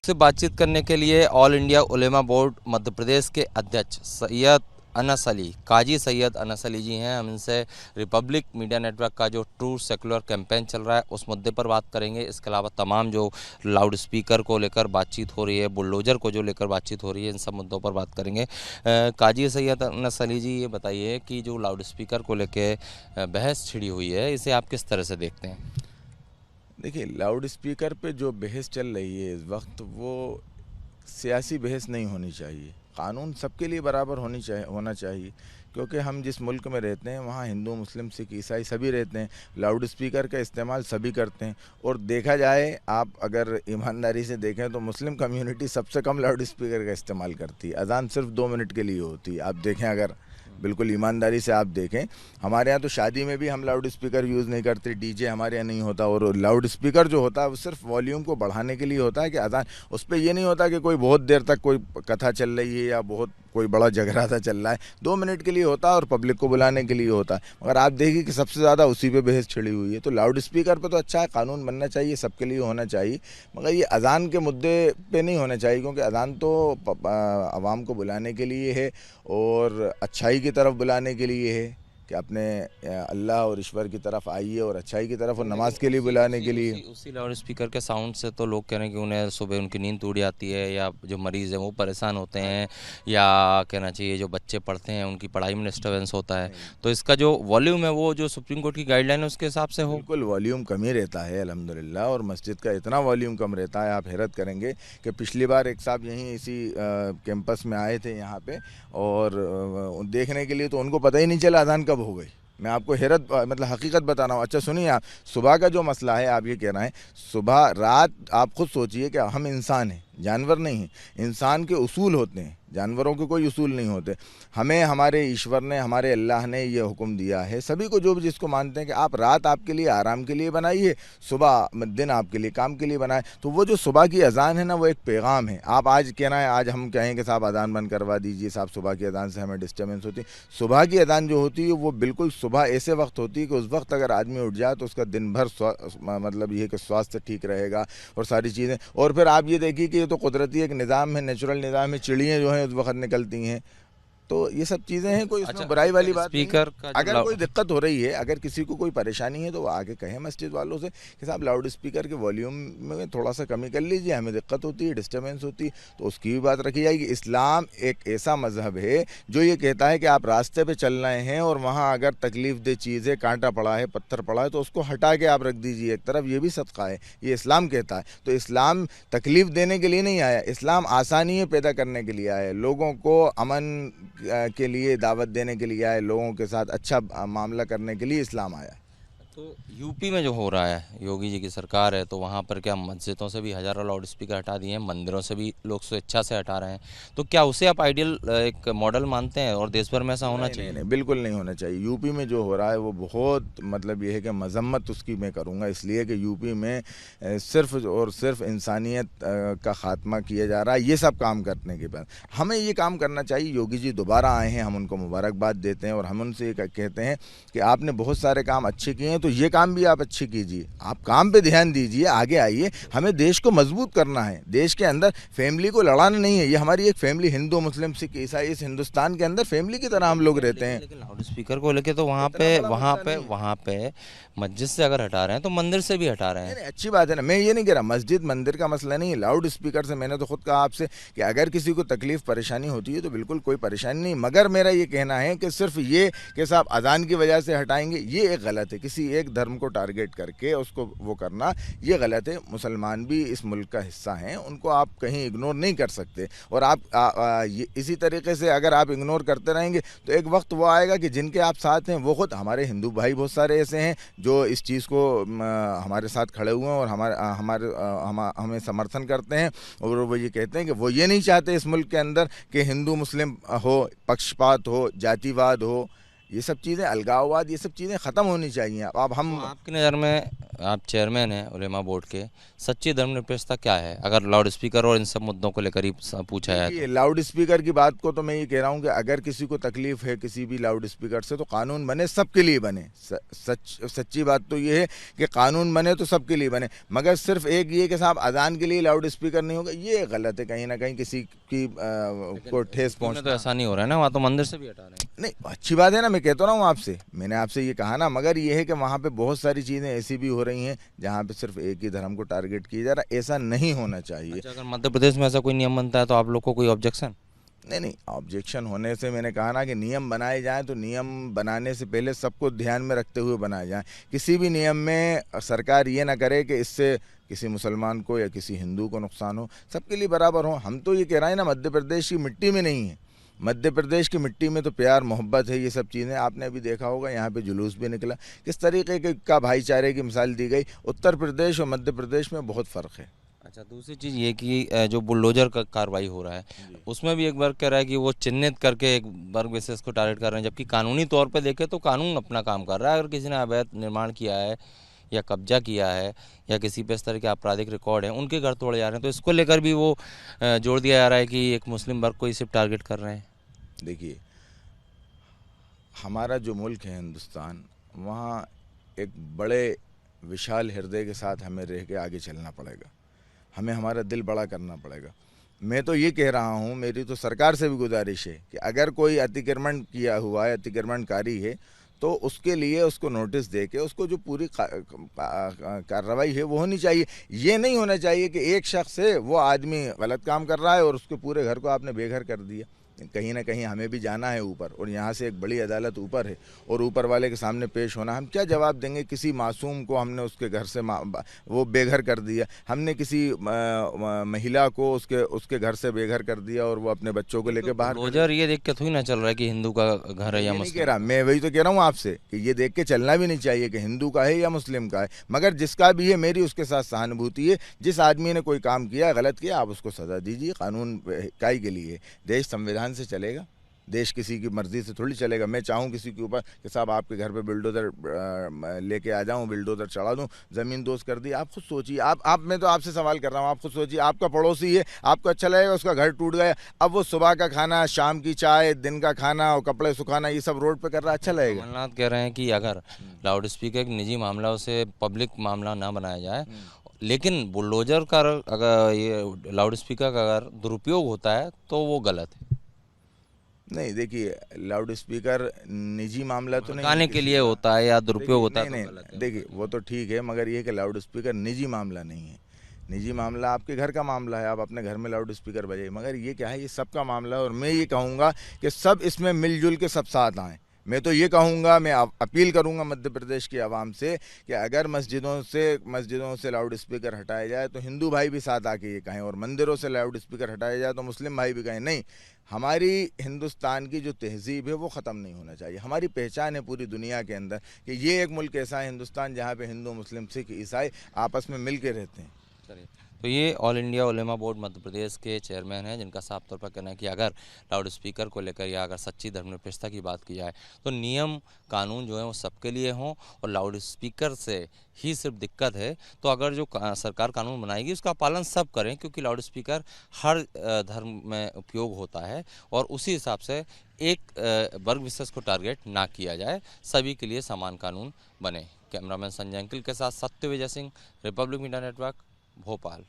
मुझसे बातचीत करने के लिए ऑल इंडिया उलेमा बोर्ड मध्य प्रदेश के अध्यक्ष सैयद अनस अली, काजी सैयद अनस अली जी हैं। हम इनसे रिपब्लिक मीडिया नेटवर्क का जो ट्रू सेकुलर कैंपेन चल रहा है उस मुद्दे पर बात करेंगे। इसके अलावा तमाम जो लाउड स्पीकर को लेकर बातचीत हो रही है, बुलडोजर को जो लेकर बातचीत हो रही है, इन सब मुद्दों पर बात करेंगे। काजी सैयद अनस अली जी, ये बताइए कि जो लाउड स्पीकर को लेकर बहस छिड़ी हुई है, इसे आप किस तरह से देखते हैं? देखिए, लाउड स्पीकर पे जो बहस चल रही है इस वक्त, वो सियासी बहस नहीं होनी चाहिए। कानून सबके लिए बराबर होना चाहिए, क्योंकि हम जिस मुल्क में रहते हैं वहाँ हिंदू, मुस्लिम, सिख, ईसाई सभी रहते हैं। लाउड स्पीकर का इस्तेमाल सभी करते हैं। और देखा जाए, आप अगर ईमानदारी से देखें तो मुस्लिम कम्युनिटी सबसे कम लाउड स्पीकर का इस्तेमाल करती है। अजान सिर्फ 2 मिनट के लिए होती है। आप देखें, अगर बिल्कुल ईमानदारी से आप देखें, हमारे यहाँ तो शादी में भी हम लाउड स्पीकर यूज़ नहीं करते, डीजे हमारे यहाँ नहीं होता। और लाउड स्पीकर जो होता है वो सिर्फ वॉल्यूम को बढ़ाने के लिए होता है कि अजान, उस पर ये नहीं होता कि कोई बहुत देर तक कोई कथा चल रही है या बहुत कोई बड़ा जगराता चल रहा है। 2 मिनट के लिए होता है और पब्लिक को बुलाने के लिए होता है। मगर आप देखिए कि सबसे ज़्यादा उसी पे बहस छिड़ी हुई है। तो लाउड स्पीकर पे तो अच्छा है, कानून बनना चाहिए, सबके लिए होना चाहिए, मगर ये अजान के मुद्दे पे नहीं होना चाहिए, क्योंकि अजान तो आवाम को बुलाने के लिए है और अच्छाई की तरफ बुलाने के लिए है कि अपने अल्लाह और ईश्वर की तरफ आइए और अच्छाई की तरफ, और नमाज के लिए बुलाने के लिए। उसी लाउड स्पीकर के साउंड से तो लोग कह रहे हैं कि उन्हें सुबह उनकी नींद टूट जाती है, या जो मरीज़ हैं वो परेशान होते हैं, या कहना चाहिए जो बच्चे पढ़ते हैं उनकी पढ़ाई में डिस्टर्बेंस होता है। तो इसका जो वॉल्यूम है वो जो सुप्रीम कोर्ट की गाइडलाइन है उसके हिसाब से हो। बिल्कुल वॉल्यूम कम ही रहता है अल्हम्दुलिल्लाह, और मस्जिद का इतना वॉल्यूम कम रहता है, आप हैरत करेंगे कि पिछली बार एक साहब यहीं इसी कैंपस में आए थे यहाँ पे, और देखने के लिए, तो उनको पता ही नहीं चला अजान कब हो गई। मैं आपको हैरत मतलब हकीकत बता रहा हूँ। अच्छा सुनिए, आप सुबह का जो मसला है, आप ये कह रहे हैं सुबह रात, आप खुद सोचिए कि हम इंसान हैं, जानवर नहीं हैं। इंसान के उसूल होते हैं, जानवरों के कोई उसूल नहीं होते। हमें हमारे ईश्वर ने, हमारे अल्लाह ने ये हुक्म दिया है सभी को, जो भी जिसको मानते हैं, कि आप रात आपके लिए आराम के लिए बनाइए, सुबह दिन आपके लिए काम के लिए बनाए। तो वो जो सुबह की अजान है ना, वो एक पैगाम है। आप आज कहना है, आज हम कहें कि साहब अजान बंद करवा दीजिए, साहब सुबह की अजान से हमें डिस्टर्बेंस होती है। सुबह की अजान जो होती है वो बिल्कुल सुबह ऐसे वक्त होती है कि उस वक्त अगर आदमी उठ जाए तो उसका दिन भर मतलब ये कि स्वास्थ्य ठीक रहेगा और सारी चीज़ें। और फिर आप ये देखिए कि ये तो कुदरती एक निज़ाम है, नेचुरल निज़ाम है। चिड़ियाँ जो हैं उस वक्त निकलती हैं, तो ये सब चीज़ें हैं, कोई इसमें बुराई वाली बात नहीं है। अगर कोई दिक्कत हो रही है, अगर किसी को कोई परेशानी है, तो वो आके कहें मस्जिद वालों से कि साहब लाउड स्पीकर के वॉल्यूम में थोड़ा सा कमी कर लीजिए, हमें दिक्कत होती है, डिस्टर्बेंस होती है, तो उसकी भी बात रखी जाएगी। इस्लाम एक ऐसा मजहब है जो ये कहता है कि आप रास्ते पर चल रहे हैं और वहाँ अगर तकलीफ दे चीज़ है, कांटा पड़ा है, पत्थर पड़ा है, तो उसको हटा के आप रख दीजिए एक तरफ, ये भी सदका है, ये इस्लाम कहता है। तो इस्लाम तकलीफ देने के लिए नहीं आया, इस्लाम आसानियाँ पैदा करने के लिए आया, लोगों को अमन के लिए दावत देने के लिए आए, लोगों के साथ अच्छा मामला करने के लिए इस्लाम आया। तो यूपी में जो हो रहा है, योगी जी की सरकार है, तो वहाँ पर क्या मस्जिदों से भी हज़ारों लाउड स्पीकर हटा दिए हैं, मंदिरों से भी लोग स्वेच्छा से हटा रहे हैं, तो क्या उसे आप आइडियल एक मॉडल मानते हैं और देश भर में ऐसा होना चाहिए? नहीं, बिल्कुल नहीं होना चाहिए। यूपी में जो हो रहा है वो बहुत, मतलब ये है कि मजम्मत उसकी मैं करूँगा, इसलिए कि यूपी में सिर्फ और सिर्फ इंसानियत का ख़ात्मा किया जा रहा है। ये सब काम करने के बाद हमें ये काम करना चाहिए। योगी जी दोबारा आए हैं, हम उनको मुबारकबाद देते हैं और हम उनसे ये कहते हैं कि आपने बहुत सारे काम अच्छे किए हैं, तो ये काम भी आप अच्छे कीजिए, आप काम पे ध्यान दीजिए, आगे आइए। हमें देश को मजबूत करना है, देश के अंदर फैमिली को लड़ाना नहीं है। ये हमारी एक फैमिली, हिंदू, मुस्लिम, सिख, ईसाई, इस हिंदुस्तान के अंदर फैमिली की तरह हम लोग रहते हैं। लेकिन लाउड स्पीकर को लेके तो वहाँ पे मस्जिद से अगर हटा रहे हैं तो मंदिर से भी हटा रहे हैं। नहीं, अच्छी बात है ना, मैं ये नहीं कह रहा मस्जिद मंदिर का मसला नहीं है, लाउड स्पीकर से मैंने तो खुद कहा आपसे कि अगर किसी को तकलीफ परेशानी होती है तो बिल्कुल कोई परेशानी नहीं, मगर मेरा ये कहना है कि सिर्फ ये कि साहब अजान की वजह से हटाएंगे, ये एक गलत है। किसी एक धर्म को टारगेट करके उसको वो करना, ये गलत है। मुसलमान भी इस मुल्क का हिस्सा हैं, उनको आप कहीं इग्नोर नहीं कर सकते। और आप इसी तरीके से अगर आप इग्नोर करते रहेंगे तो एक वक्त वो आएगा कि जिनके आप साथ हैं वो खुद, हमारे हिंदू भाई बहुत सारे ऐसे हैं जो इस चीज़ को हमारे साथ खड़े हुए हैं और हमें समर्थन करते हैं, और वो ये कहते हैं कि वो ये नहीं चाहते इस मुल्क के अंदर कि हिंदू मुस्लिम हो, पक्षपात हो, जातिवाद हो। ये सब चीज़ें, अलगाववाद, ये सब चीज़ें ख़त्म होनी चाहिए। अब हम तो आपकी नज़र में, आप चेयरमैन हैं उलेमा बोर्ड के, सच्ची धर्मनिरपेक्षता क्या है अगर लाउड स्पीकर और इन सब मुद्दों को लेकर ही पूछा जाए देखिए, तो? लाउड स्पीकर की बात को तो मैं ये कह रहा हूँ कि अगर किसी को तकलीफ है किसी भी लाउड स्पीकर से, तो कानून बने, सबके लिए बने। सच्ची बात तो ये है कि कानून बने तो सबके लिए बने, मगर सिर्फ एक ये कि साहब अजान के लिए लाउड स्पीकर नहीं होगा, ये गलत है। कहीं ना कहीं किसी की को ठेस तो पहुँचना। ऐसा नहीं हो रहा है ना, वहाँ तो मंदिर से भी हटा रहे हैं। नहीं, अच्छी बात है ना, मैं कहता रहा हूँ आपसे, मैंने आपसे ये कहा ना, मगर ये है कि वहाँ पे बहुत सारी चीज़ें ऐसी भी हो रही हैं जहाँ पे सिर्फ एक ही धर्म को टारगेट किया जा रहा है। ऐसा नहीं होना चाहिए। अच्छा, अगर मध्य प्रदेश में ऐसा कोई नियम बनता है तो आप लोग को कोई ऑब्जेक्शन? नहीं नहीं, ऑब्जेक्शन होने से मैंने कहा ना कि नियम बनाए जाएं तो नियम बनाने से पहले सबको ध्यान में रखते हुए बनाए जाएं। किसी भी नियम में सरकार ये ना करे कि इससे किसी मुसलमान को या किसी हिंदू को नुकसान हो, सबके लिए बराबर हो। हम तो ये कह रहे हैं ना, मध्य प्रदेश की मिट्टी में नहीं है, मध्य प्रदेश की मिट्टी में तो प्यार मोहब्बत है, ये सब चीज़ें आपने अभी देखा होगा। यहाँ पे जुलूस भी निकला, किस तरीके का भाईचारे की मिसाल दी गई। उत्तर प्रदेश और मध्य प्रदेश में बहुत फ़र्क है। अच्छा, दूसरी चीज़ ये कि जो बुलडोजर का कार्रवाई हो रहा है, उसमें भी एक वर्ग कह रहा है कि वो चिन्हित करके एक वर्ग विशेष को टारगेट कर रहे हैं, जबकि कानूनी तौर पे देखें तो कानून अपना काम कर रहा है। अगर किसी ने अवैध निर्माण किया है या कब्जा किया है या किसी पे इस तरह के आपराधिक रिकॉर्ड हैं, उनके घर तोड़े जा रहे हैं, तो इसको लेकर भी वो जोड़ दिया जा रहा है कि एक मुस्लिम वर्ग को ही सिर्फ टारगेट कर रहे हैं। देखिए, हमारा जो मुल्क है हिंदुस्तान, वहाँ एक बड़े विशाल हृदय के साथ हमें रह के आगे चलना पड़ेगा, हमें हमारा दिल बड़ा करना पड़ेगा। मैं तो ये कह रहा हूँ, मेरी तो सरकार से भी गुजारिश है कि अगर कोई अतिक्रमण किया हुआ है, अतिक्रमणकारी है, तो उसके लिए उसको नोटिस दे के उसको जो पूरी कार्रवाई है वो होनी चाहिए। ये नहीं होना चाहिए कि एक शख्स है, वो आदमी गलत काम कर रहा है और उसके पूरे घर को आपने बेघर कर दिया। कहीं ना कहीं हमें भी जाना है ऊपर, और यहाँ से एक बड़ी अदालत ऊपर है, और ऊपर वाले के सामने पेश होना। हम क्या जवाब देंगे? किसी मासूम को हमने उसके घर से वो बेघर कर दिया, हमने किसी महिला को उसके घर से बेघर कर दिया, और वो अपने बच्चों को लेकर बाहर। बुलडोजर ये देख के थोड़ी ना चल रहा है कि हिंदू का घर है या नहीं मुस्लिम। कह रहा, मैं वही तो कह रहा हूँ आपसे कि ये देख के चलना भी नहीं चाहिए कि हिंदू का है या मुस्लिम का है, मगर जिसका भी है मेरी उसके साथ सहानुभूति है। जिस आदमी ने कोई काम किया, गलत किया, आप उसको सज़ा दीजिए। कानून काई के लिए, देश संविधान से चलेगा, देश किसी की मर्ज़ी से थोड़ी चलेगा। मैं चाहूँ किसी के ऊपर कि साहब आपके घर पे बिल्डोज़र लेके आ जाऊँ, बिल्डोज़र चढ़ा दूँ, ज़मीन दोस्त कर दी। आप खुद सोचिए, आप मैं तो आपसे सवाल कर रहा हूँ, आप खुद सोचिए, आपका पड़ोसी है, आपको अच्छा लगेगा उसका घर टूट गया, अब वो सुबह का खाना, शाम की चाय, दिन का खाना और कपड़े सुखाना, ये सब रोड पर कर रहा है, अच्छा लगेगा? कमलनाथ कह रहे हैं कि अगर लाउड स्पीकर एक निजी मामला, उसे पब्लिक मामला ना बनाया जाए, लेकिन बुलडोजर का अगर ये लाउड स्पीकर का अगर दुरुपयोग होता है तो वो गलत है। नहीं, देखिए, लाउड स्पीकर निजी मामला तो नहीं है भड़काने के किसी लिए का। होता है या दुरुपयोग होता है नहीं तो गलत नहीं, है। देखिए वो तो ठीक है, मगर ये कि लाउड स्पीकर निजी मामला नहीं है। निजी मामला आपके घर का मामला है, आप अपने घर में लाउड स्पीकर बजाइए, मगर ये क्या है, ये सबका मामला है। और मैं ये कहूँगा कि सब इसमें मिलजुल के सब साथ आएँ। मैं तो ये कहूँगा, मैं अपील करूँगा मध्य प्रदेश की आवाम से कि अगर मस्जिदों से लाउड स्पीकर हटाया जाए तो हिंदू भाई भी साथ आके ये कहें, और मंदिरों से लाउड स्पीकर हटाया जाए तो मुस्लिम भाई भी कहें। नहीं, हमारी हिंदुस्तान की जो तहज़ीब है वो ख़त्म नहीं होना चाहिए। हमारी पहचान है पूरी दुनिया के अंदर कि ये एक मुल्क ऐसा है हिंदुस्तान जहाँ पे हिंदू, मुस्लिम, सिख, ईसाई आपस में मिल के रहते हैं। चलिए, तो ये ऑल इंडिया उलेमा बोर्ड मध्य प्रदेश के चेयरमैन हैं, जिनका साफ तौर पर कहना है कि अगर लाउड स्पीकर को लेकर या अगर सच्ची धर्मनिरपेक्षता की बात की जाए तो नियम कानून जो है वो सबके लिए हों, और लाउड स्पीकर से ही सिर्फ दिक्कत है तो अगर जो सरकार कानून बनाएगी उसका पालन सब करें, क्योंकि लाउड स्पीकर हर धर्म में उपयोग होता है, और उसी हिसाब से एक वर्ग विशेष को टारगेट ना किया जाए, सभी के लिए समान कानून बने। कैमरामैन संजय अंकिल के साथ Satya Vijay Singh, republic media network, Bhopal.